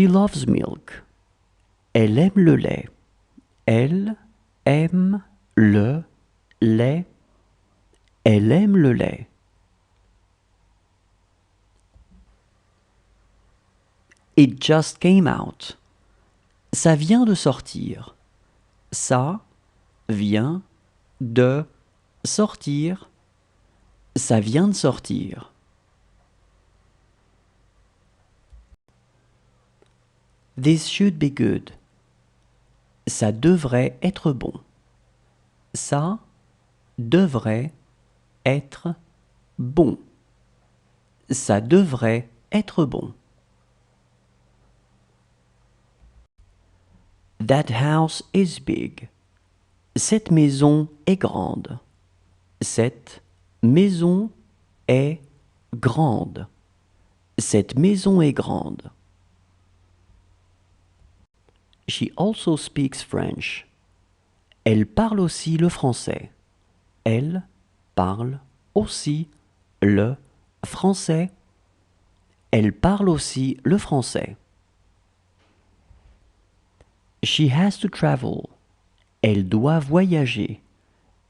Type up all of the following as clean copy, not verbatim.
She loves milk. Elle aime le lait. Elle aime le lait. Elle aime le lait. It just came out. Ça vient de sortir. Ça vient de sortir. Ça vient de sortir. This should be good. Ça devrait être bon. Ça devrait être bon. Ça devrait être bon. That house is big. Cette maison est grande. Cette maison est grande. Cette maison est grande. She also speaks French. Elle parle aussi le français. Elle parle aussi le français. Elle parle aussi le français. She has to travel. Elle doit voyager.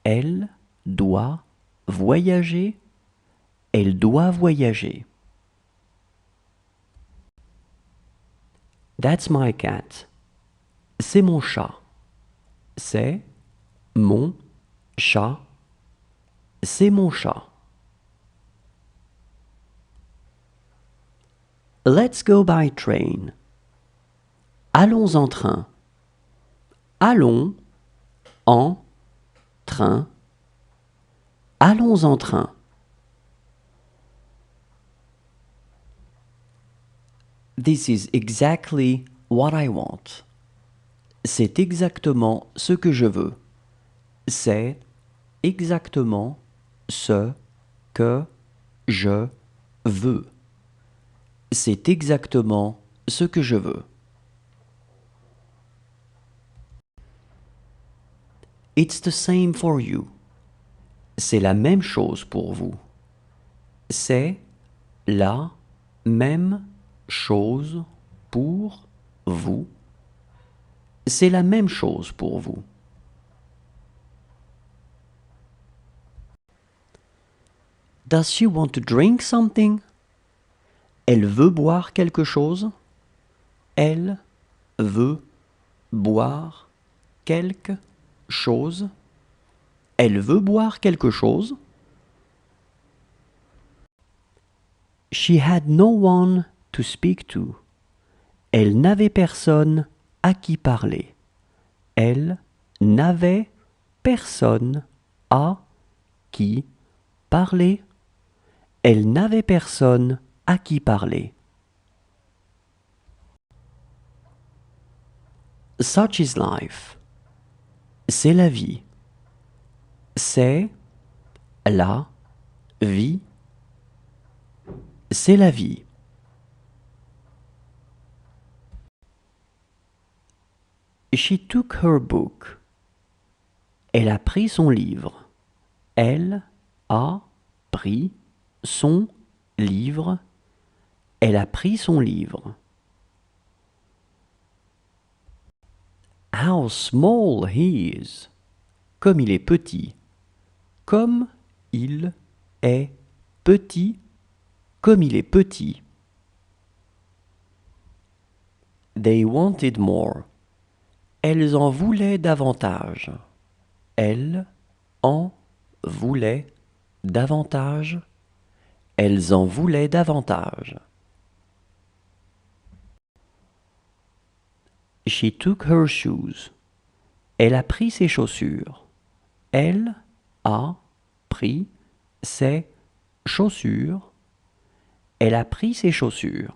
Elle doit voyager. Elle doit voyager. That's my cat. C'est mon chat. C'est mon chat. C'est mon chat. Let's go by train. Allons en train. Allons en train. Allons en train. This is exactly what I want. C'est exactement ce que je veux. C'est exactement ce que je veux. C'est exactement ce que je veux. It's the same for you. C'est la même chose pour vous. C'est la même chose pour vous. C'est la même chose pour vous. Does she want to drink something? Elle veut boire quelque chose? Elle veut boire quelque chose? Elle veut boire quelque chose? She had no one to speak to. Elle n'avait personne à qui parler. Elle n'avait personne à qui parler. Elle n'avait personne à qui parler. Such is life. C'est la vie. C'est la vie. C'est la vie. She took her book. Elle a pris son livre. Elle a pris son livre. Elle a pris son livre. How small he is. Comme il est petit. Comme il est petit. Comme il est petit. They wanted more. Elles en voulaient davantage. Elles en voulaient davantage. Elles en voulaient davantage. She took her shoes. Elle a pris ses chaussures. Elle a pris ses chaussures. Elle a pris ses chaussures.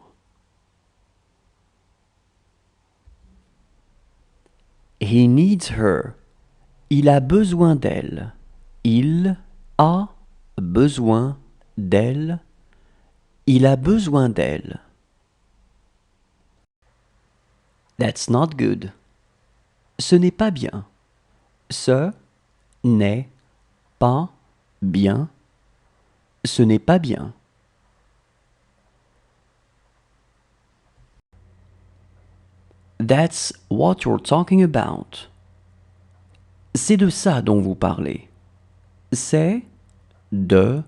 He needs her. Il a besoin d'elle. Il a besoin d'elle. Il a besoin d'elle. That's not good. Ce n'est pas bien. Ce n'est pas bien. Ce n'est pas bien. That's what you're talking about. C'est de ça dont vous parlez. C'est de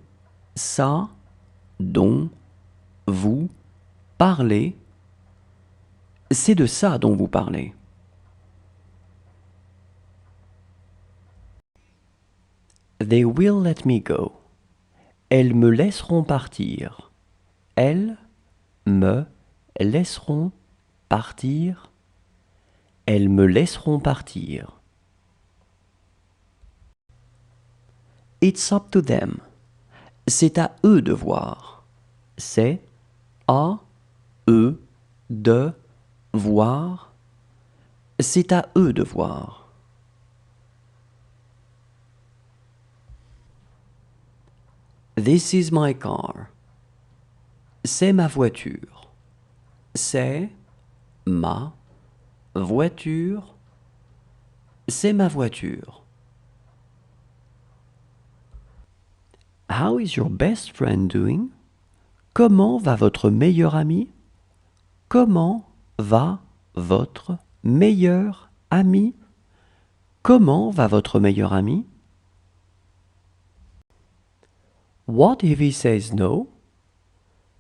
ça dont vous parlez. C'est de ça dont vous parlez. They will let me go. Elles me laisseront partir. Elles me laisseront partir. Elles me laisseront partir. It's up to them. C'est à eux de voir. C'est à eux de voir. C'est à eux de voir. This is my car. C'est ma voiture. C'est ma voiture. C'est ma voiture. How is your best friend doing? Comment va votre meilleur ami? Comment va votre meilleur ami? Comment va votre meilleur ami? What if he says no?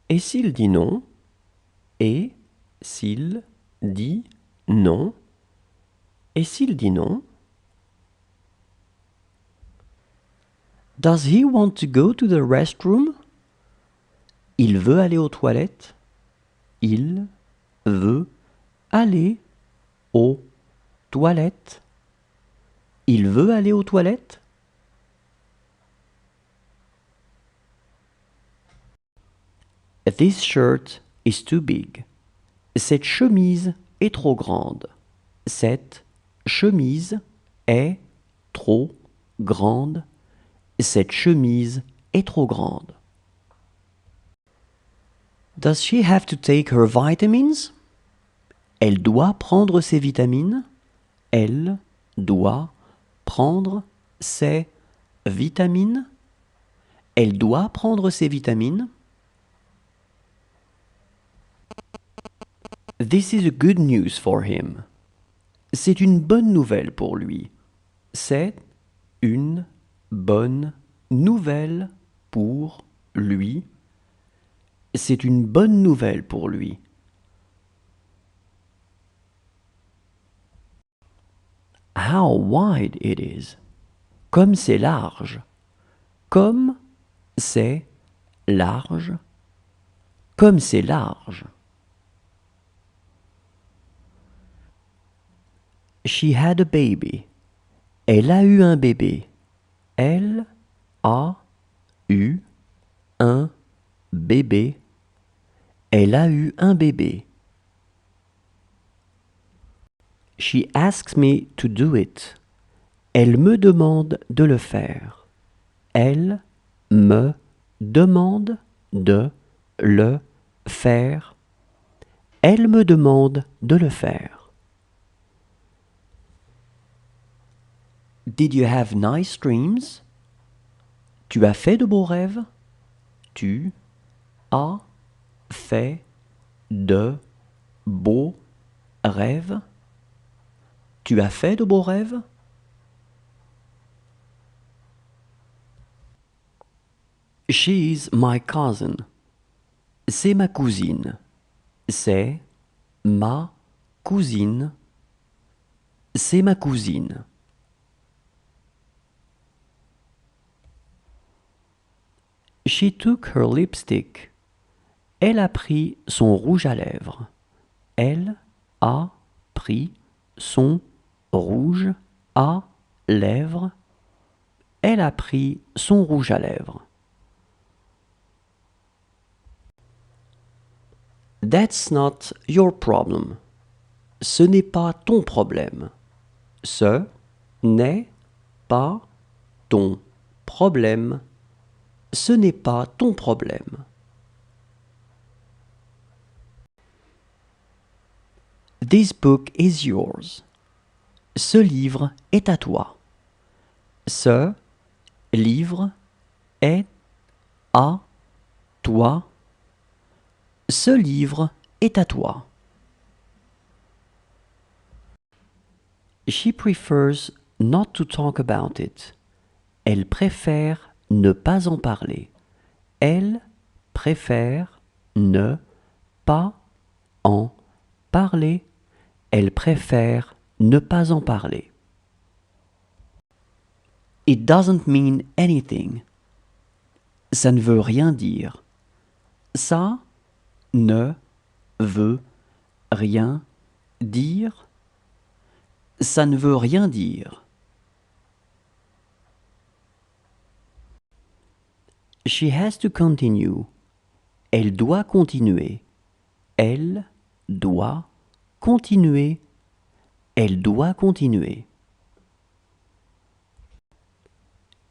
Et s'il dit non? Et s'il dit non? Et s'il dit non? Does he want to go to the restroom? Il veut aller aux toilettes. Il veut aller aux toilettes. Il veut aller aux toilettes. This shirt is too big. Cette chemise est trop grande. Cette chemise est trop grande. Cette chemise est trop grande. Does she have to take her vitamins? Elle doit prendre ses vitamines. Elle doit prendre ses vitamines. Elle doit prendre ses vitamines. This is a good news for him. C'est une bonne nouvelle pour lui. C'est une bonne nouvelle pour lui. C'est une bonne nouvelle pour lui. How wide it is. Comme c'est large. Comme c'est large. Comme c'est large. She had a baby. Elle a eu un bébé. Elle a eu un bébé. Elle a eu un bébé. She asks me to do it. Elle me demande de le faire. Elle me demande de le faire. Elle me demande de le faire. Did you have nice dreams? Tu as fait de beaux rêves? Tu as fait de beaux rêves? Tu as fait de beaux rêves? She's my cousin. C'est ma cousine. C'est ma cousine. C'est ma cousine. She took her lipstick. Elle a pris son rouge à lèvres. Elle a pris son rouge à lèvres. Elle a pris son rouge à lèvres. That's not your problem. Ce n'est pas ton problème. Ce n'est pas ton problème. Ce n'est pas ton problème. This book is yours. Ce livre est à toi. Ce livre est à toi. Ce livre est à toi. She prefers not to talk about it. Elle préfère ne pas en parler. Elle préfère ne pas en parler. Elle préfère ne pas en parler. It doesn't mean anything. Ça ne veut rien dire. Ça ne veut rien dire. Ça ne veut rien dire. She has to continue. Elle doit continuer. Elle doit continuer. Elle doit continuer.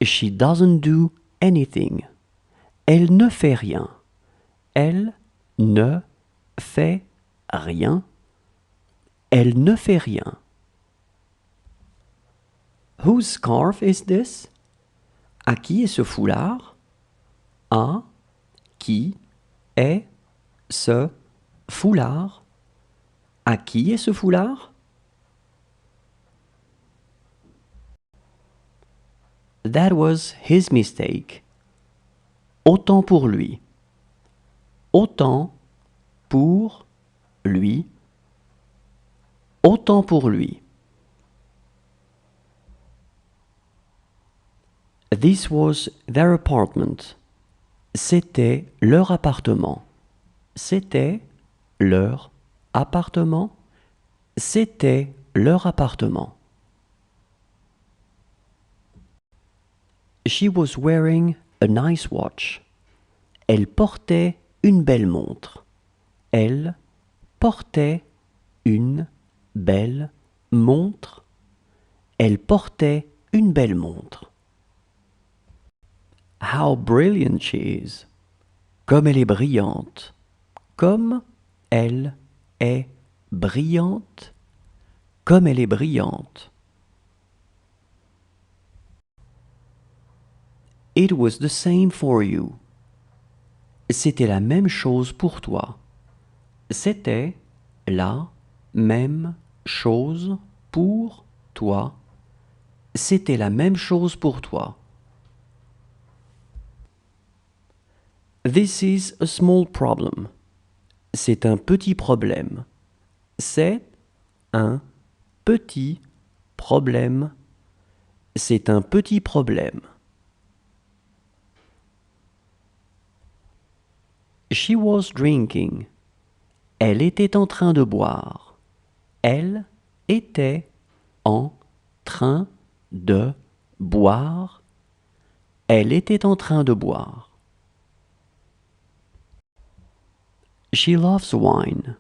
She doesn't do anything. Elle ne fait rien. Elle ne fait rien. Elle ne fait rien. Whose scarf is this? À qui est ce foulard? À qui est ce foulard? À qui est ce foulard? That was his mistake. Autant pour lui. Autant pour lui. Autant pour lui. This was their apartment. C'était leur appartement. C'était leur appartement. C'était leur appartement. She was wearing a nice watch. Elle portait une belle montre. Elle portait une belle montre. Elle portait une belle montre. How brilliant she is. Comme elle est brillante. Comme elle est brillante. Comme elle est brillante. It was the same for you. C'était la même chose pour toi. C'était la même chose pour toi. C'était la même chose pour toi. This is a small problem. C'est un petit problème. C'est un petit problème. C'est un petit problème. She was drinking. Elle était en train de boire. Elle était en train de boire. Elle était en train de boire. She loves wine.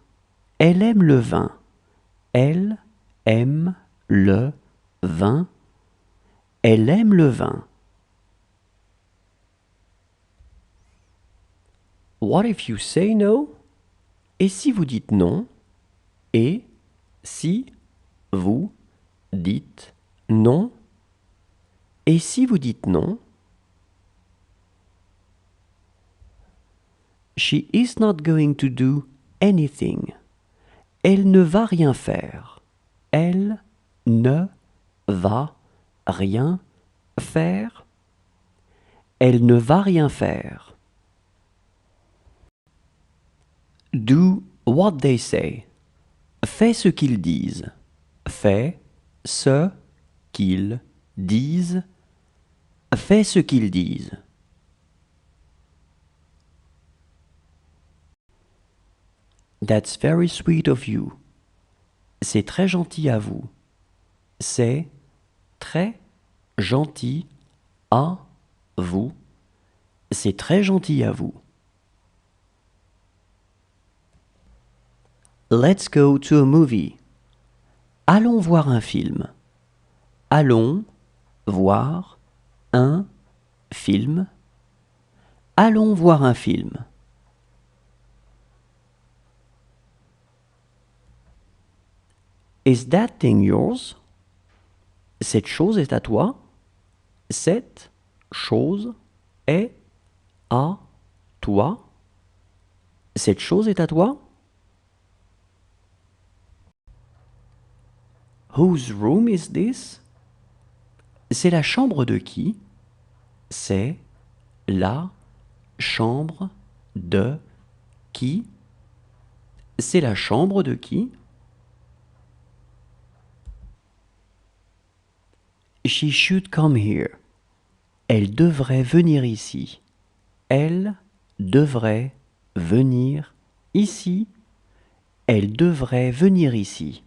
Elle aime le vin. Elle aime le vin. Elle aime le vin. What if you say no? Et si vous dites non? Et si vous dites non? Et si vous dites non? She is not going to do anything. Elle ne va rien faire. Elle ne va rien faire. Elle ne va rien faire. Do what they say. Fais ce qu'ils disent. Fais ce qu'ils disent. Fais ce qu'ils disent. That's very sweet of you. C'est très gentil à vous. C'est très gentil à vous. C'est très gentil à vous. Let's go to a movie. Allons voir un film. Allons voir un film. Allons voir un film. Is that thing yours? Cette chose est à toi? Cette chose est à toi? Cette chose est à toi? Whose room is this? C'est la chambre de qui? C'est la chambre de qui? C'est la chambre de qui? She should come here. Elle devrait venir ici. Elle devrait venir ici. Elle devrait venir ici.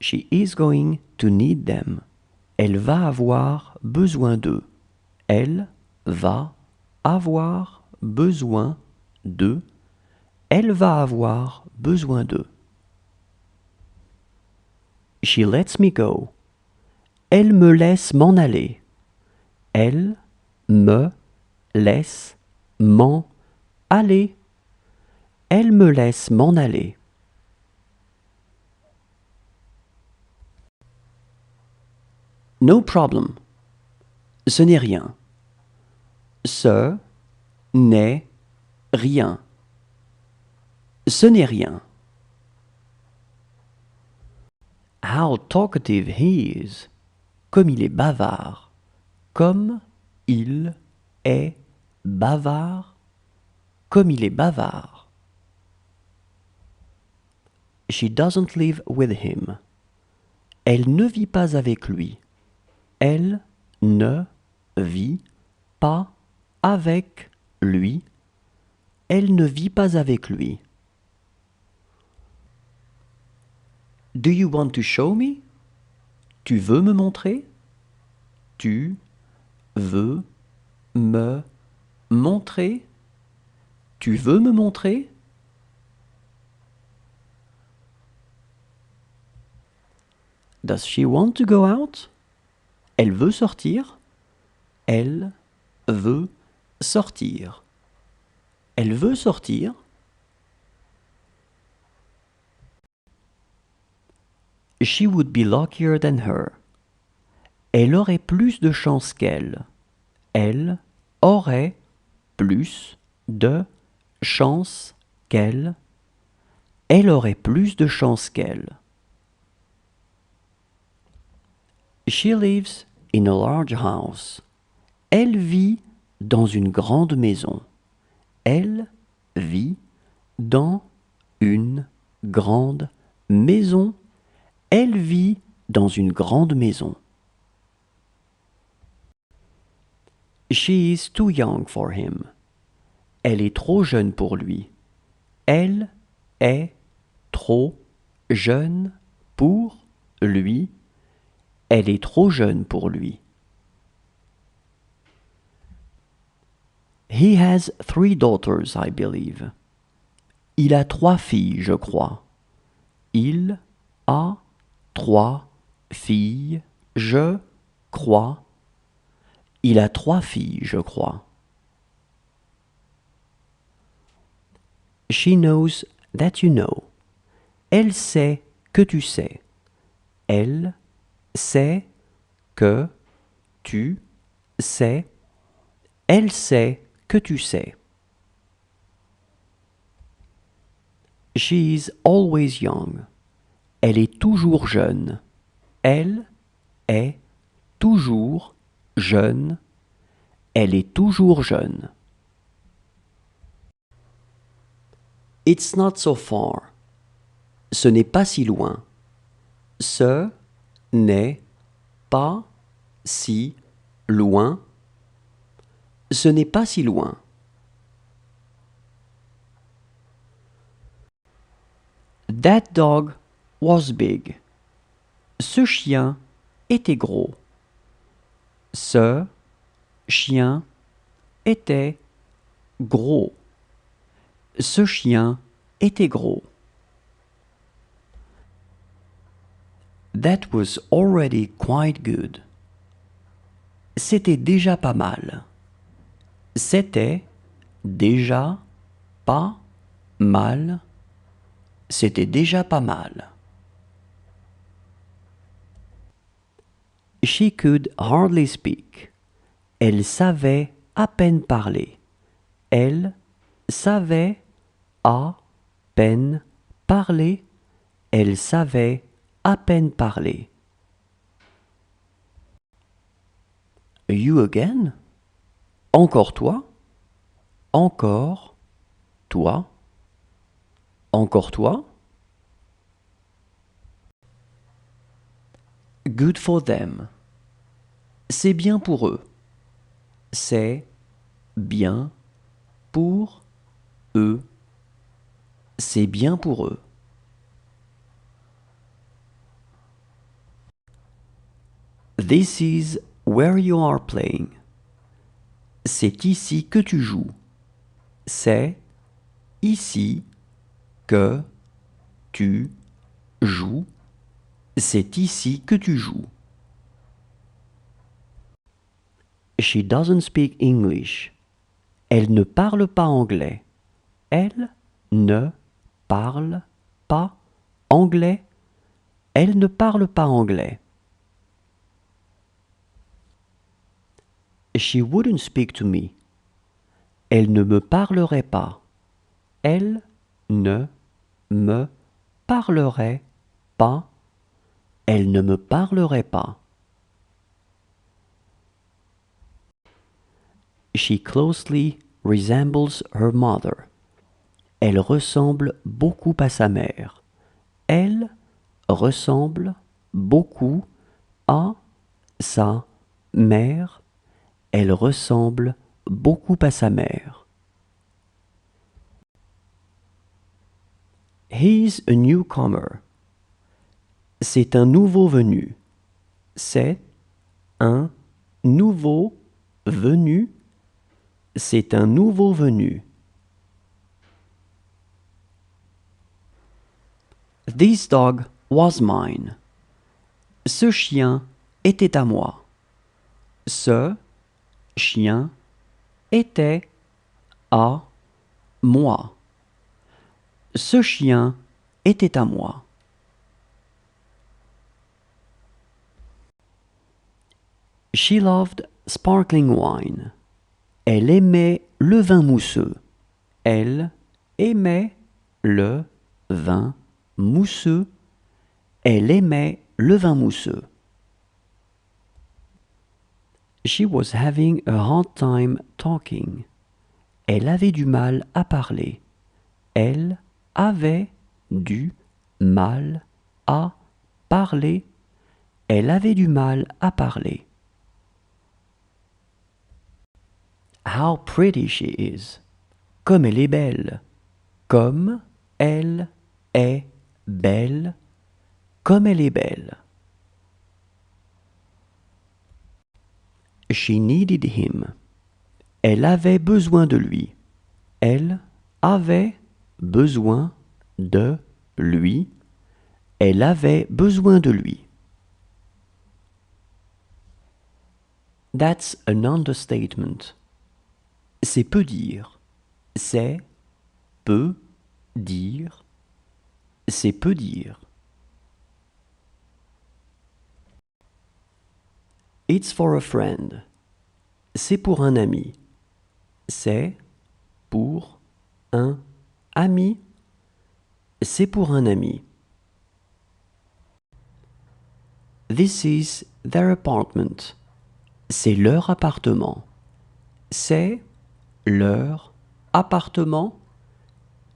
She is going to need them. Elle va avoir besoin d'eux. Elle va avoir besoin d'eux. Elle va avoir besoin d'eux. She lets me go. Elle me laisse m'en aller. Elle me laisse m'en aller. Elle me laisse m'en aller. No problem. Ce n'est rien. Ce n'est rien. Ce n'est rien. How talkative he is. Comme il est bavard. Comme il est bavard. Comme il est bavard. She doesn't live with him. Elle ne vit pas avec lui. Elle ne vit pas avec lui. Elle ne vit pas avec lui. Do you want to show me? Tu veux me montrer? Tu veux me montrer? Tu veux me montrer? Does she want to go out? Elle veut sortir? Elle veut sortir. Elle veut sortir? She would be luckier than her. Elle aurait plus de chance qu'elle. Elle aurait plus de chance qu'elle. Elle aurait plus de chance qu'elle. She lives in a large house. Elle vit dans une grande maison. Elle vit dans une grande maison. Elle vit dans une grande maison. She is too young for him. Elle est trop jeune pour lui. Elle est trop jeune pour lui. Elle est trop jeune pour lui. He has 3 daughters, I believe. Il a 3 filles, je crois. Il a 3 filles, je crois. Il a 3 filles, je crois. She knows that you know. Elle sait que tu sais. Elle sait que tu sais. Elle sait que tu sais. She is always young. Elle est toujours jeune. Elle est toujours jeune. Elle est toujours jeune. It's not so far. Ce n'est pas si loin. Ce n'est pas si loin. Ce n'est pas si loin. That dog was big. Ce chien était gros. Ce chien était gros. Ce chien était gros. That was already quite good. C'était déjà pas mal. C'était déjà pas mal. C'était déjà pas mal. She could hardly speak. Elle savait à peine parler. Elle savait à peine parler. Elle savait à peine parlé. You again? Encore toi? Encore toi? Encore toi? Good for them. C'est bien pour eux. C'est bien pour eux. C'est bien pour eux. This is where you are playing. C'est ici que tu joues. C'est ici que tu joues. C'est ici que tu joues. She doesn't speak English. Elle ne parle pas anglais. Elle ne parle pas anglais. Elle ne parle pas anglais. She wouldn't speak to me. Elle ne me parlerait pas. Elle ne me parlerait pas. Elle ne me parlerait pas. She closely resembles her mother. Elle ressemble beaucoup à sa mère. Elle ressemble beaucoup à sa mère. Elle ressemble beaucoup à sa mère. He's a newcomer. C'est un nouveau venu. C'est un nouveau venu. C'est un nouveau venu. This dog was mine. Ce chien était à moi. Ce chien était à moi. Ce chien était à moi. She loved sparkling wine. Elle aimait le vin mousseux. Elle aimait le vin mousseux. Elle aimait le vin mousseux. She was having a hard time talking. Elle avait du mal à parler. Elle avait du mal à parler. Elle avait du mal à parler. How pretty she is. Comme elle est belle. Comme elle est belle. Comme elle est belle. She needed him. Elle avait besoin de lui. Elle avait besoin de lui. Elle avait besoin de lui. That's an understatement. C'est peu dire. C'est peu dire. C'est peu dire. It's for a friend. C'est pour un ami. C'est pour un ami. C'est pour un ami. This is their apartment. C'est leur appartement. C'est leur appartement.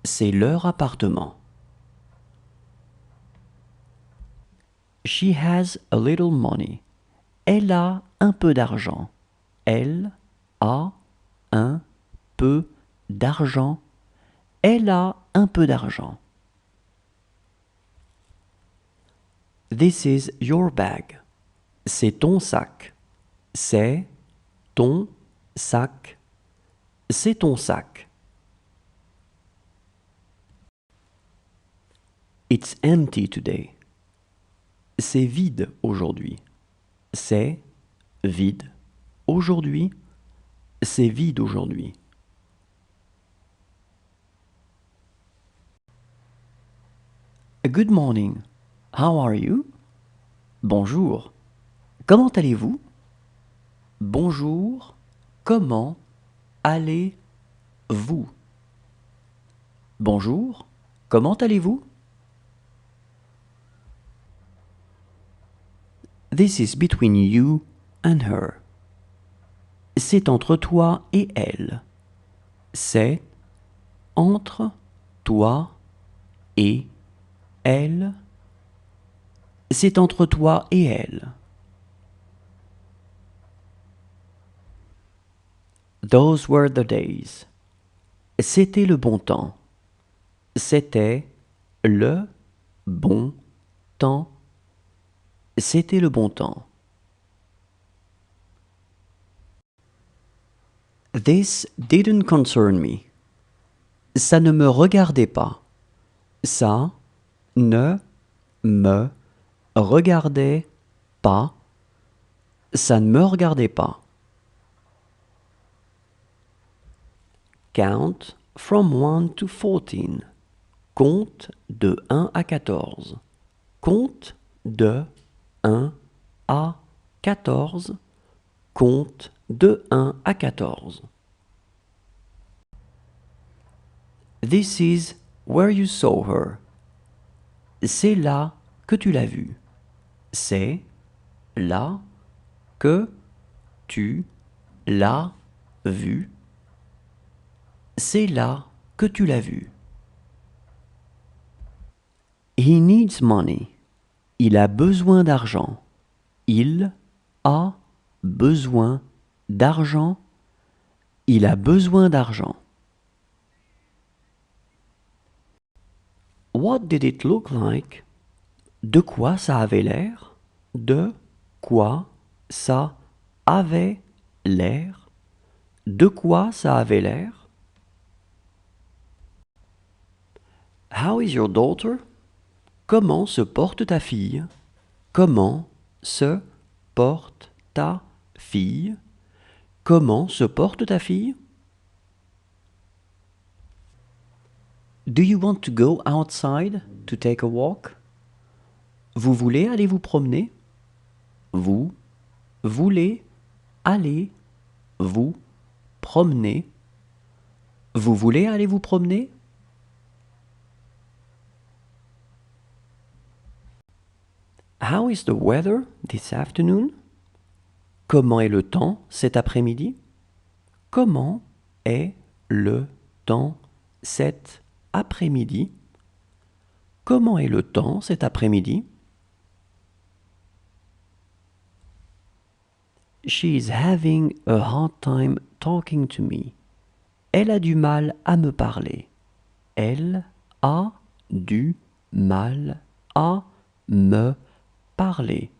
C'est leur appartement. She has a little money. Elle a un peu d'argent. Elle a un peu d'argent. Elle a un peu d'argent. This is your bag. C'est ton sac. C'est ton sac. C'est ton sac. It's empty today. C'est vide aujourd'hui. C'est vide aujourd'hui. C'est vide aujourd'hui. Good morning. How are you? Bonjour. Comment allez-vous? Bonjour. Comment allez-vous? Bonjour. Comment allez-vous? This is between you and her. C'est entre toi et elle. C'est entre toi et elle. C'est entre toi et elle. Those were the days. C'était le bon temps. C'était le bon temps. C'était le bon temps. This didn't concern me. Ça ne me regardait pas. Ça ne me regardait pas. Ça ne me regardait pas. Count from 1 to 14. Compte de 1 à 14. Compte de 1 à 14. Compte de 1 à 14. This is where you saw her. C'est là que tu l'as vue. C'est là que tu l'as vue. C'est là que tu l'as vue. He needs money. Il a besoin d'argent. Il a besoin d'argent. Il a besoin d'argent. What did it look like? De quoi ça avait l'air? De quoi ça avait l'air? De quoi ça avait l'air? How is your daughter? Comment se porte ta fille? Comment se porte ta fille? Comment se porte ta fille? Do you want to go outside to take a walk? Vous voulez aller vous promener? Vous voulez aller vous promener? Vous voulez aller vous promener? How is the weather this afternoon? Comment est le temps cet après-midi? Comment est le temps cet après-midi? Comment est le temps cet après-midi? She is having a hard time talking to me. Elle a du mal à me parler. Elle a du mal à me parler.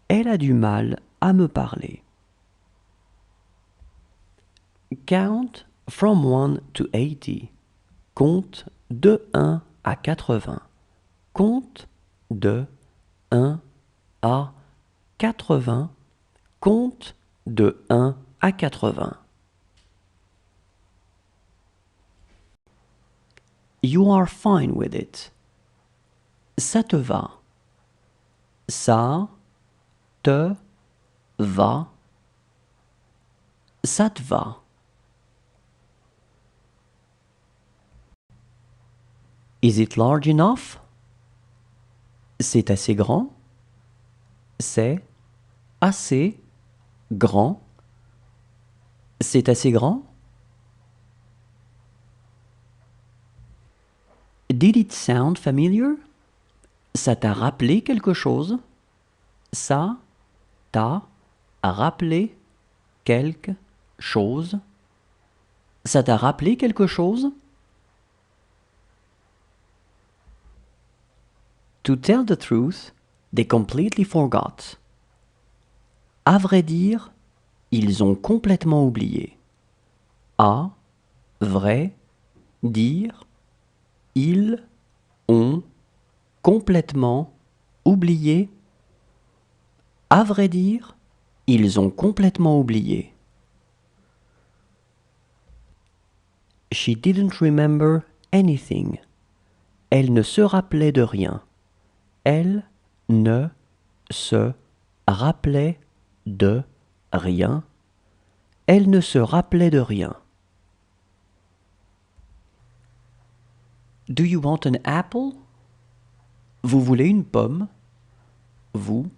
Elle a du mal à me parler. Count from 1 to 80. Compte de 1 à 80. Compte de 1 à 80. Compte de 1 à 80. You are fine with it. Ça te va. Ça te va. Ça te va. Is it large enough? C'est assez grand. C'est assez grand. C'est assez grand. Did it sound familiar? Ça t'a rappelé quelque chose? Ça t'a rappelé quelque chose? Ça t'a rappelé quelque chose? To tell the truth, they completely forgot. À vrai dire, ils ont complètement oublié. À vrai dire, ils ont complètement oublié. À vrai dire, ils ont complètement oublié. She didn't remember anything. Elle ne se rappelait de rien. Elle ne se rappelait de rien. Elle ne se rappelait de rien. Do you want an apple? Vous voulez une pomme? Vous